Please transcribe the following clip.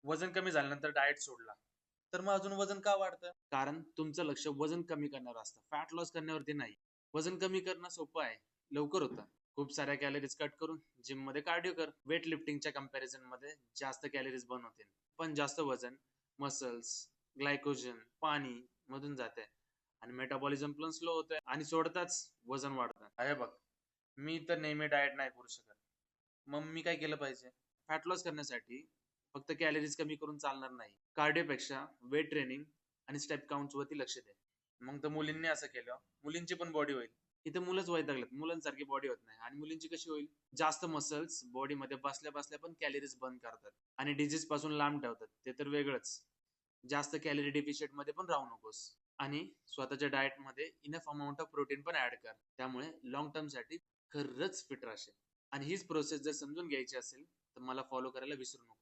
वजन कमी झाल्यानंतर डाएट सोडला तर मग अजून वजन का वाढतं? कारण तुमचं लक्ष वजन कमी करण्यावर असतं, फॅट लॉस करण्यावरती नाही. वजन कमी करणं सोपं आहे, लवकर होतं. खूप साऱ्या कॅलरीज कट करून जिम मध्ये कार्डिओ कर. वेट लिफ्टिंगच्या कंपॅरिझन मध्ये जास्त कॅलरीज बर्न होतील, पण जास्त वजन मसल्स, ग्लायकोजन, पाणी मधून जाते आणि मेटाबॉलिझम पण स्लो होते आणि सोडताच वजन वाढतं. अरे बघ, मी तर नेहमी डाएट नाही करू शकत. मग मी काय केलं पाहिजे? फॅट लॉस करण्यासाठी फक्त कॅलरीज कमी करून चालणार नाही. कार्डिओपेक्षा वेट ट्रेनिंग आणि स्टेप काउंट वरती लक्ष दे. मग तर मुलींनी असं केलं, मुलींची पण बॉडी होईल. इथे मुलंच वैतागलेत, मुलांसारखी बॉडी होत नाही. आणि मुलींची कशी होईल? जास्त मसल्स बॉडी मध्ये बसल्या बसल्या पण कॅलरीज बर्न करतात आणि डिजीज पासून लांब ठेवतात, ते तर वेगळंच. जास्त कॅलरी डेफिशिएट मध्ये पण राहू नकोस आणि स्वतःच्या डाएट मध्ये इनफ अमाऊंट ऑफ प्रोटीन पण ऍड कर. त्यामुळे लॉंग टर्म साठी खरंच फिट राहशील. आणि हीच प्रोसेस जर समजून घ्यायची असेल तर मला फॉलो करायला विसरू नको.